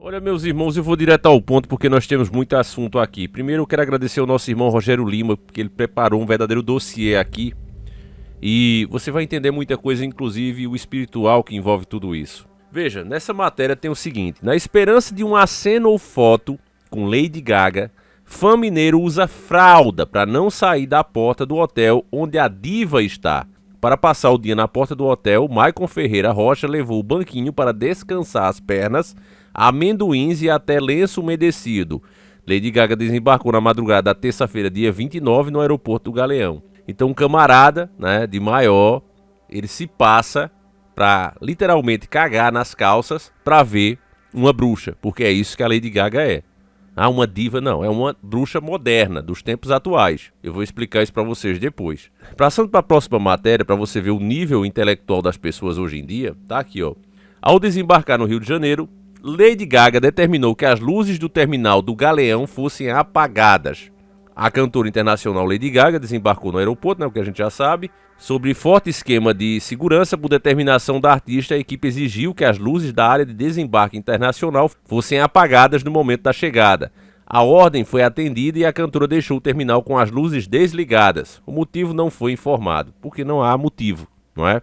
Olha, meus irmãos, eu vou direto ao ponto porque nós temos muito assunto aqui. Primeiro eu quero agradecer ao nosso irmão Rogério Lima, porque ele preparou um verdadeiro dossiê aqui. E você vai entender muita coisa, inclusive o espiritual que envolve tudo isso. Veja, nessa matéria tem o seguinte: na esperança de um aceno ou foto com Lady Gaga, fã mineiro usa fralda para não sair da porta do hotel onde a diva está. Para passar o dia na porta do hotel, Maicon Ferreira Rocha levou o banquinho para descansar as pernas, amendoins e até lenço umedecido. Lady Gaga desembarcou na madrugada da terça-feira, dia 29, no aeroporto do Galeão. Então um camarada, né, de maior, ele se passa para literalmente cagar nas calças para ver uma bruxa, porque é isso que a Lady Gaga é. Ah, uma diva não, é uma bruxa moderna, dos tempos atuais. Eu vou explicar isso para vocês depois. Passando para a próxima matéria, para você ver o nível intelectual das pessoas hoje em dia, tá aqui, ó. Ao desembarcar no Rio de Janeiro, Lady Gaga determinou que as luzes do terminal do Galeão fossem apagadas. A cantora internacional Lady Gaga desembarcou no aeroporto, né, o que a gente já sabe. Sobre forte esquema de segurança, por determinação da artista, a equipe exigiu que as luzes da área de desembarque internacional fossem apagadas no momento da chegada. A ordem foi atendida e a cantora deixou o terminal com as luzes desligadas. O motivo não foi informado, porque não há motivo, não é?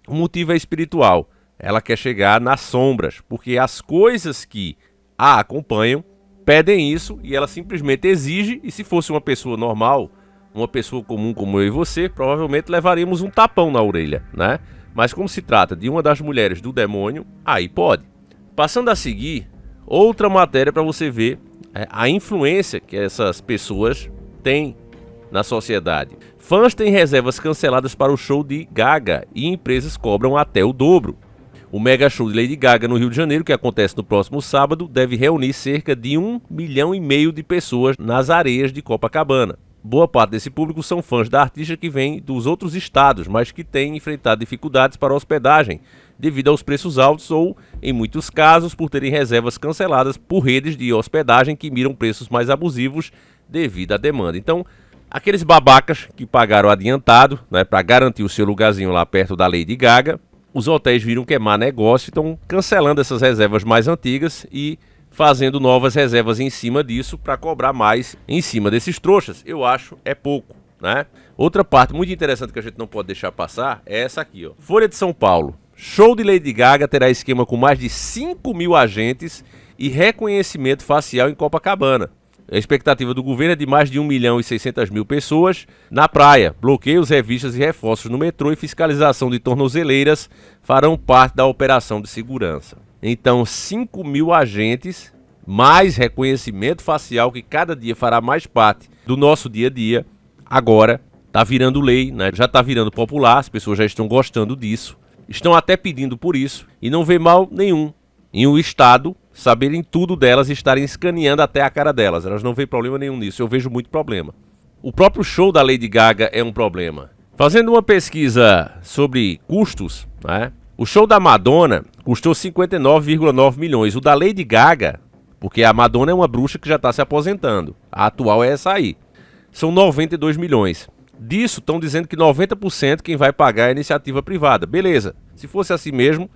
O motivo é espiritual. Ela quer chegar nas sombras, porque as coisas que a acompanham pedem isso e ela simplesmente exige, e se fosse uma pessoa normal, uma pessoa comum como eu e você, provavelmente levaríamos um tapão na orelha, né? Mas como se trata de uma das mulheres do demônio, aí pode. Passando a seguir, outra matéria para você ver a influência que essas pessoas têm na sociedade. Fãs têm reservas canceladas para o show de Gaga e empresas cobram até o dobro. O mega show de Lady Gaga no Rio de Janeiro, que acontece no próximo sábado, deve reunir cerca de 1,5 milhão de pessoas nas areias de Copacabana. Boa parte desse público são fãs da artista que vêm dos outros estados, mas que têm enfrentado dificuldades para hospedagem, devido aos preços altos ou, em muitos casos, por terem reservas canceladas por redes de hospedagem que miram preços mais abusivos devido à demanda. Então, aqueles babacas que pagaram adiantado, né, para garantir o seu lugarzinho lá perto da Lady Gaga, os hotéis viram que é má negócio e estão cancelando essas reservas mais antigas e fazendo novas reservas em cima disso para cobrar mais em cima desses trouxas. Eu acho é pouco, né? Outra parte muito interessante que a gente não pode deixar passar é essa aqui, ó. Folha de São Paulo. Show de Lady Gaga terá esquema com mais de 5 mil agentes e reconhecimento facial em Copacabana. A expectativa do governo é de mais de 1.600.000 pessoas na praia. Bloqueios, revistas e reforços no metrô e fiscalização de tornozeleiras farão parte da operação de segurança. Então, 5 mil agentes, mais reconhecimento facial, que cada dia fará mais parte do nosso dia a dia, agora está virando lei, né? Já está virando popular, as pessoas já estão gostando disso, estão até pedindo por isso, e não vê mal nenhum em o Estado saberem tudo delas e estarem escaneando até a cara delas. Elas não veem problema nenhum nisso, eu vejo muito problema. O próprio show da Lady Gaga é um problema. Fazendo uma pesquisa sobre custos, né? O show da Madonna custou 59,9 milhões. O da Lady Gaga, porque a Madonna é uma bruxa que já está se aposentando. A atual é essa aí. São 92 milhões. Disso, estão dizendo que 90% quem vai pagar é a iniciativa privada. Beleza, se fosse assim mesmo,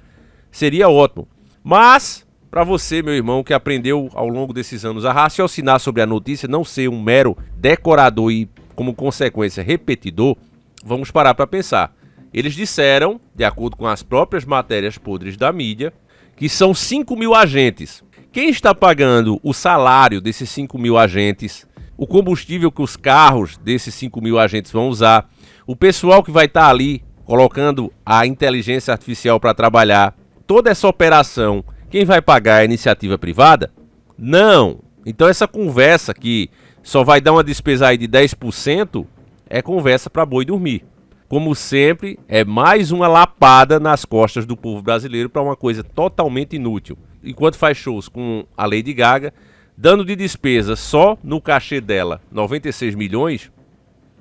seria ótimo. Mas, para você, meu irmão, que aprendeu ao longo desses anos a raciocinar sobre a notícia, não ser um mero decorador e, como consequência, repetidor, vamos parar para pensar. Eles disseram, de acordo com as próprias matérias podres da mídia, que são 5 mil agentes. Quem está pagando o salário desses 5 mil agentes, o combustível que os carros desses 5 mil agentes vão usar, o pessoal que vai estar ali colocando a inteligência artificial para trabalhar, toda essa operação, quem vai pagar é a iniciativa privada? Não! Então essa conversa que só vai dar uma despesa aí de 10% é conversa para boi dormir. Como sempre, é mais uma lapada nas costas do povo brasileiro para uma coisa totalmente inútil. Enquanto faz shows com a Lady Gaga, dando de despesa só no cachê dela 96 milhões,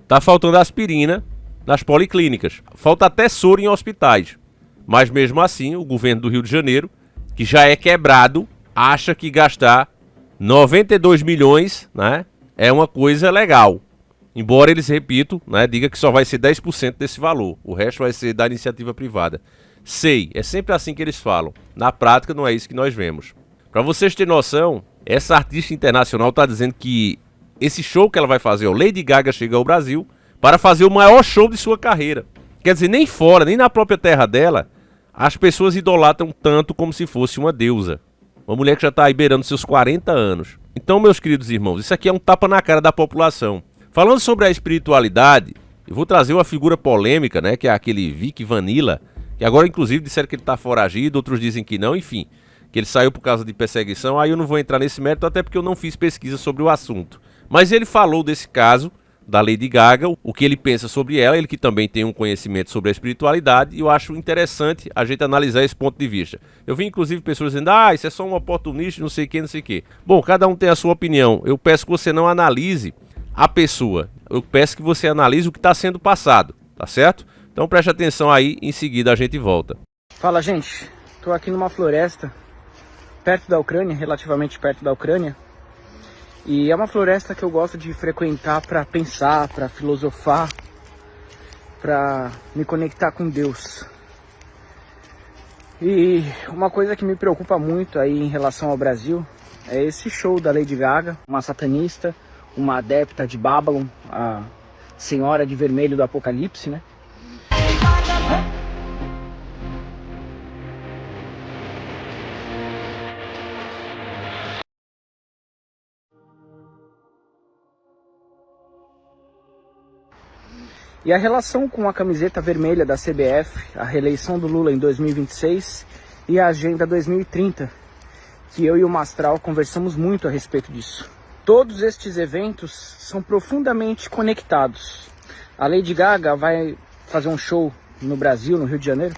tá faltando aspirina nas policlínicas. Falta até soro em hospitais. Mas mesmo assim, o governo do Rio de Janeiro, que já é quebrado, acha que gastar 92 milhões, né, é uma coisa legal. Embora eles, repito, né, diga que só vai ser 10% desse valor. O resto vai ser da iniciativa privada. Sei, é sempre assim que eles falam. Na prática não é isso que nós vemos. Pra vocês terem noção, essa artista internacional tá dizendo que esse show que ela vai fazer, ó, Lady Gaga chega ao Brasil para fazer o maior show de sua carreira. Quer dizer, nem fora, nem na própria terra dela, as pessoas idolatram tanto como se fosse uma deusa. Uma mulher que já tá aí beirando seus 40 anos. Então, meus queridos irmãos, isso aqui é um tapa na cara da população. Falando sobre a espiritualidade, eu vou trazer uma figura polêmica, né, que é aquele Vic Vanilla, que agora inclusive disseram que ele tá foragido, outros dizem que não, enfim, que ele saiu por causa de perseguição. Aí eu não vou entrar nesse mérito, até porque eu não fiz pesquisa sobre o assunto. Mas ele falou desse caso da Lady Gaga, o que ele pensa sobre ela, ele que também tem um conhecimento sobre a espiritualidade, e eu acho interessante a gente analisar esse ponto de vista. Eu vi inclusive pessoas dizendo, isso é só um oportunista, não sei o que, não sei o que. Bom, cada um tem a sua opinião. Eu peço que você não analise a pessoa, eu peço que você analise o que está sendo passado, tá certo? Então preste atenção aí, em seguida a gente volta. Fala, gente, tô aqui numa floresta perto da Ucrânia, relativamente perto da Ucrânia. E é uma floresta que eu gosto de frequentar para pensar, para filosofar, para me conectar com Deus. E uma coisa que me preocupa muito aí em relação ao Brasil é esse show da Lady Gaga, uma satanista, uma adepta de Babylon, a senhora de vermelho do Apocalipse, né? E a relação com a camiseta vermelha da CBF, a reeleição do Lula em 2026 e a Agenda 2030, que eu e o Mastral conversamos muito a respeito disso. Todos estes eventos são profundamente conectados. A Lady Gaga vai fazer um show no Brasil, no Rio de Janeiro,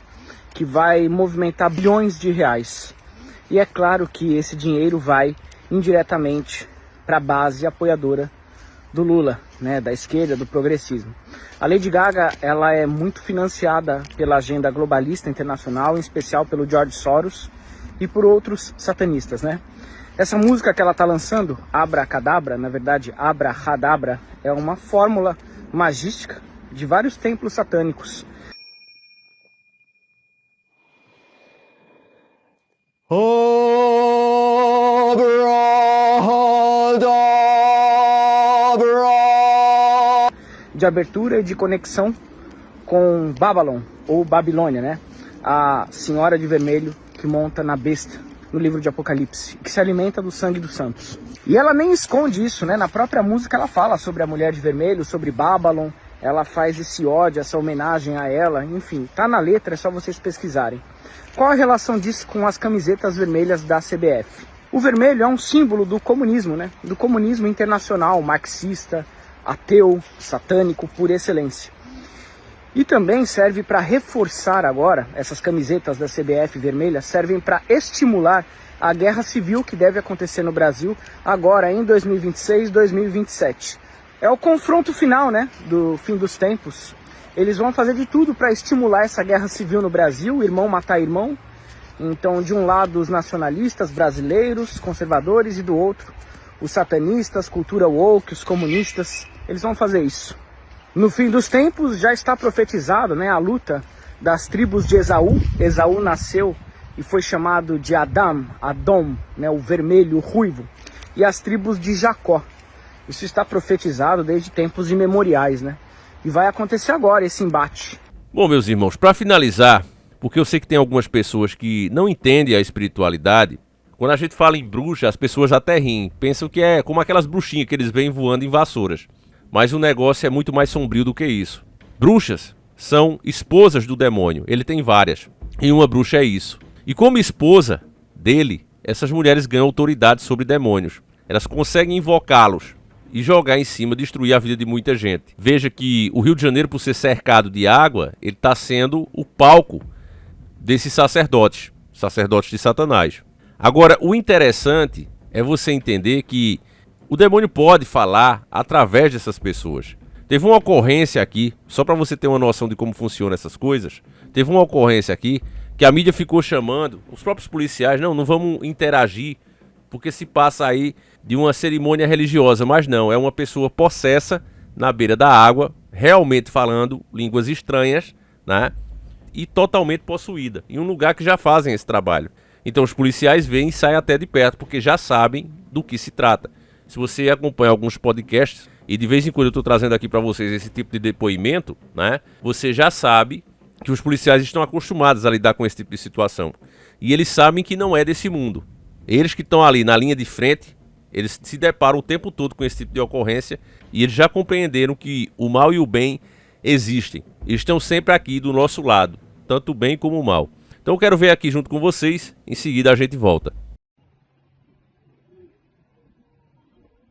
que vai movimentar bilhões de reais. E é claro que esse dinheiro vai indiretamente para a base apoiadora do Lula, né, da esquerda, do progressismo. A Lady Gaga, ela é muito financiada pela agenda globalista internacional, em especial pelo George Soros e por outros satanistas, né? Essa música que ela está lançando, Abracadabra, na verdade Abrahadabra, é uma fórmula magística de vários templos satânicos. De abertura e de conexão com Babylon, ou Babilônia, né? A senhora de vermelho que monta na besta no livro de Apocalipse, que se alimenta do sangue dos santos. E ela nem esconde isso, né? Na própria música ela fala sobre a mulher de vermelho, sobre Babylon, ela faz esse ódio, essa homenagem a ela, enfim, tá na letra, é só vocês pesquisarem. Qual a relação disso com as camisetas vermelhas da CBF? O vermelho é um símbolo do comunismo, né? Do comunismo internacional, marxista, ateu, satânico por excelência. E também serve para reforçar agora, essas camisetas da CBF vermelhas servem para estimular a guerra civil que deve acontecer no Brasil agora em 2026, 2027. É o confronto final, né, do fim dos tempos. Eles vão fazer de tudo para estimular essa guerra civil no Brasil, irmão matar irmão. Então, de um lado, os nacionalistas brasileiros, conservadores, e do outro, os satanistas, cultura woke, os comunistas. Eles vão fazer isso. No fim dos tempos já está profetizado, né, a luta das tribos de Esaú. Esaú nasceu e foi chamado de Adão, né, o vermelho, o ruivo. E as tribos de Jacó. Isso está profetizado desde tempos imemoriais, né? E vai acontecer agora esse embate. Bom, meus irmãos, para finalizar, porque eu sei que tem algumas pessoas que não entendem a espiritualidade. Quando a gente fala em bruxa, as pessoas até riem, pensam que é como aquelas bruxinhas que eles veem voando em vassouras. Mas o negócio é muito mais sombrio do que isso. Bruxas são esposas do demônio, ele tem várias, e uma bruxa é isso. E como esposa dele, essas mulheres ganham autoridade sobre demônios. Elas conseguem invocá-los e jogar em cima, destruir a vida de muita gente. Veja que o Rio de Janeiro, por ser cercado de água, ele está sendo o palco desses sacerdotes de Satanás. Agora, o interessante é você entender que o demônio pode falar através dessas pessoas. Teve uma ocorrência aqui, só para você ter uma noção de como funcionam essas coisas, teve uma ocorrência aqui que a mídia ficou chamando, os próprios policiais, não vamos interagir, porque se passa aí de uma cerimônia religiosa, mas não, é uma pessoa possessa na beira da água, realmente falando línguas estranhas, né? E totalmente possuída, em um lugar que já fazem esse trabalho. Então os policiais vêm e saem até de perto, porque já sabem do que se trata. Se você acompanha alguns podcasts, e de vez em quando eu estou trazendo aqui para vocês esse tipo de depoimento, né? Você já sabe que os policiais estão acostumados a lidar com esse tipo de situação. E eles sabem que não é desse mundo. Eles que estão ali na linha de frente, eles se deparam o tempo todo com esse tipo de ocorrência e eles já compreenderam que o mal e o bem existem. Eles estão sempre aqui do nosso lado, tanto o bem como o mal. Então eu quero ver aqui junto com vocês, em seguida a gente volta.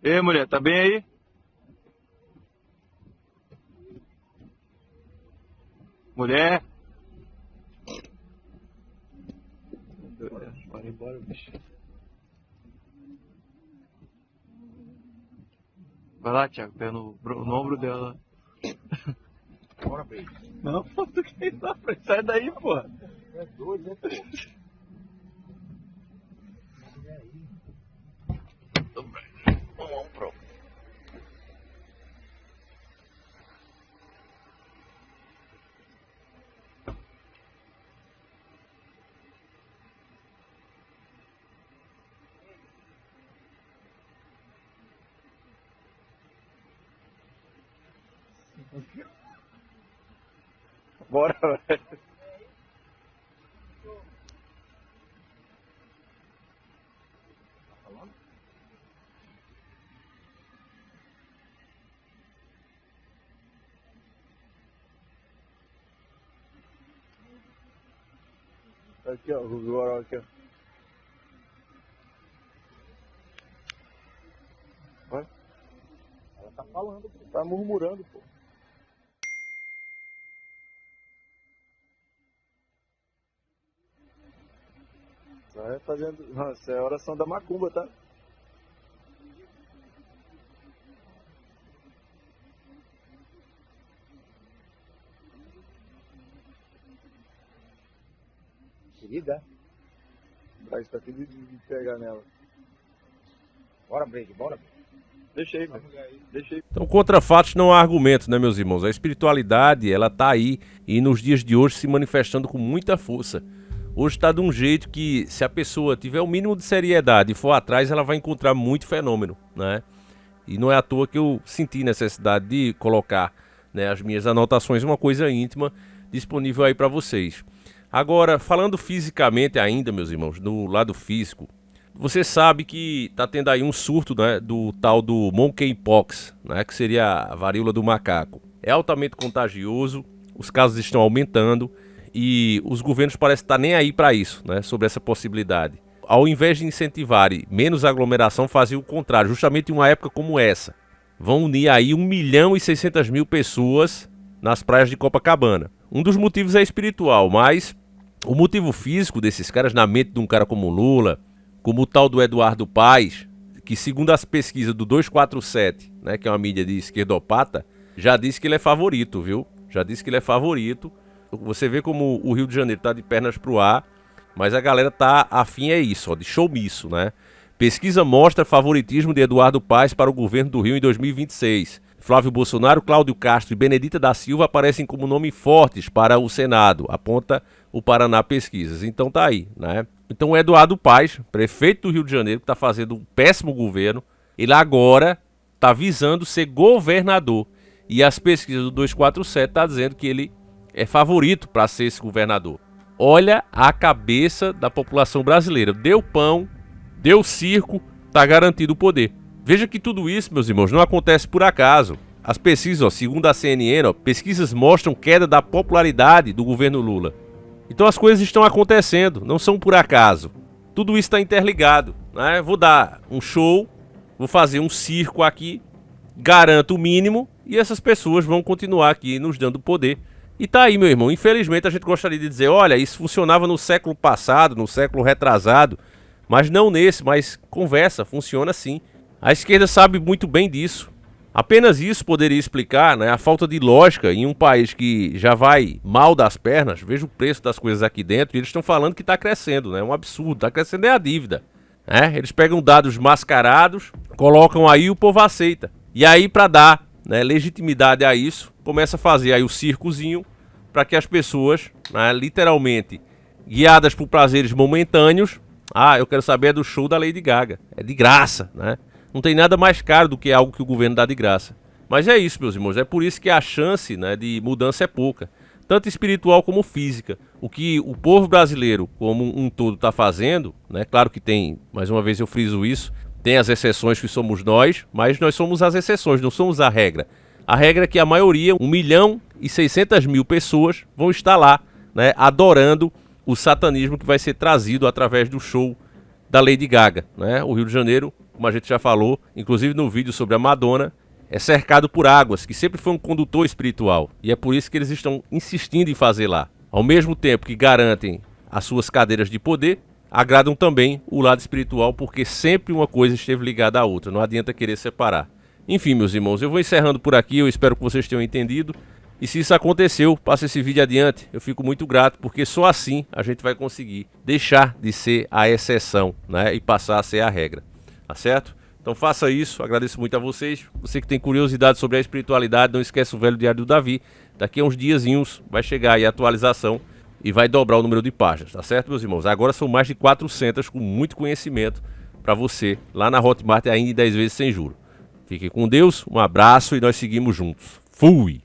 Ei, mulher, tá bem aí? Mulher? Bora embora, bicho. Vai lá, Thiago, pega no ombro dela. Bora, bem. Não, pô, tu quer ir lá, sai daí, pô. É doido, né, pô? Vamos, pronto. Bora, velho. Aqui, ó, o Goró aqui, ó. Vai. Ela tá falando, pô. Tá murmurando, pô. Vai fazendo. Nossa, é a oração da macumba, tá? Querida. Vai, tá aqui de pegar nela. Bora, Brady, bora. Deixa aí, velho. Deixa aí. Então, contra fatos não há argumentos, né, meus irmãos? A espiritualidade, ela tá aí e nos dias de hoje se manifestando com muita força. Hoje está de um jeito que, se a pessoa tiver o mínimo de seriedade e for atrás, ela vai encontrar muito fenômeno, né? E não é à toa que eu senti necessidade de colocar, né, as minhas anotações, uma coisa íntima, disponível aí para vocês. Agora, falando fisicamente ainda, meus irmãos, do lado físico, você sabe que tá tendo aí um surto, né, do tal do monkeypox, né, que seria a varíola do macaco. É altamente contagioso, os casos estão aumentando e os governos parecem estar nem aí para isso, né, sobre essa possibilidade. Ao invés de incentivarem menos aglomeração, faziam o contrário, justamente em uma época como essa. Vão unir aí 1.600.000 pessoas nas praias de Copacabana. Um dos motivos é espiritual, mas o motivo físico desses caras, na mente de um cara como Lula, como o tal do Eduardo Paes, que segundo as pesquisas do 247, né, que é uma mídia de esquerdopata, já disse que ele é favorito, viu? Já disse que ele é favorito. Você vê como o Rio de Janeiro tá de pernas pro ar, mas a galera tá afim é isso, ó, de showmiço, né? Pesquisa mostra favoritismo de Eduardo Paes para o governo do Rio em 2026. Flávio Bolsonaro, Cláudio Castro e Benedita da Silva aparecem como nomes fortes para o Senado, aponta o Paraná Pesquisas. Então tá aí, né? Então o Eduardo Paes, prefeito do Rio de Janeiro, que está fazendo um péssimo governo, ele agora está visando ser governador. E as pesquisas do 247 estão dizendo que ele é favorito para ser esse governador. Olha a cabeça da população brasileira. Deu pão, deu circo, está garantido o poder. Veja que tudo isso, meus irmãos, não acontece por acaso. As pesquisas, ó, segundo a CNN, ó, pesquisas mostram queda da popularidade do governo Lula. Então as coisas estão acontecendo, não são por acaso. Tudo isso está interligado, né? Vou dar um show, vou fazer um circo aqui, garanto o mínimo, e essas pessoas vão continuar aqui nos dando poder. E tá aí, meu irmão, infelizmente a gente gostaria de dizer, olha, isso funcionava no século passado, no século retrasado, mas não nesse, mas conversa, funciona sim. A esquerda sabe muito bem disso. Apenas isso poderia explicar, né, a falta de lógica em um país que já vai mal das pernas. Veja o preço das coisas aqui dentro e eles estão falando que está crescendo, né? É um absurdo, está crescendo é a dívida. Né? Eles pegam dados mascarados, colocam aí e o povo aceita. E aí, para dar, né, legitimidade a isso, começa a fazer aí o circozinho para que as pessoas, né, literalmente guiadas por prazeres momentâneos. Ah, eu quero saber do show da Lady Gaga. É de graça, né? Não tem nada mais caro do que algo que o governo dá de graça. Mas é isso, meus irmãos. É por isso que a chance, né, de mudança é pouca. Tanto espiritual como física. O que o povo brasileiro, como um todo, está fazendo, né? Claro que tem, mais uma vez eu friso isso, tem as exceções que somos nós, mas nós somos as exceções, não somos a regra. A regra é que a maioria, 1.600.000 pessoas, vão estar lá, né, adorando o satanismo que vai ser trazido através do show da Lady Gaga, né? O Rio de Janeiro, como a gente já falou, inclusive no vídeo sobre a Madonna, é cercado por águas, que sempre foi um condutor espiritual. E é por isso que eles estão insistindo em fazer lá. Ao mesmo tempo que garantem as suas cadeiras de poder, agradam também o lado espiritual, porque sempre uma coisa esteve ligada à outra. Não adianta querer separar. Enfim, meus irmãos, eu vou encerrando por aqui. Eu espero que vocês tenham entendido. E se isso aconteceu, passe esse vídeo adiante. Eu fico muito grato, porque só assim a gente vai conseguir deixar de ser a exceção, né, e passar a ser a regra. Tá certo? Então faça isso, agradeço muito a vocês. Você que tem curiosidade sobre a espiritualidade, não esquece o velho diário do Davi. Daqui a uns diazinhos vai chegar aí a atualização e vai dobrar o número de páginas, tá certo, meus irmãos? Agora são mais de 400 com muito conhecimento para você lá na Hotmart ainda em 10 vezes sem juros. Fiquem com Deus, um abraço e nós seguimos juntos. Fui!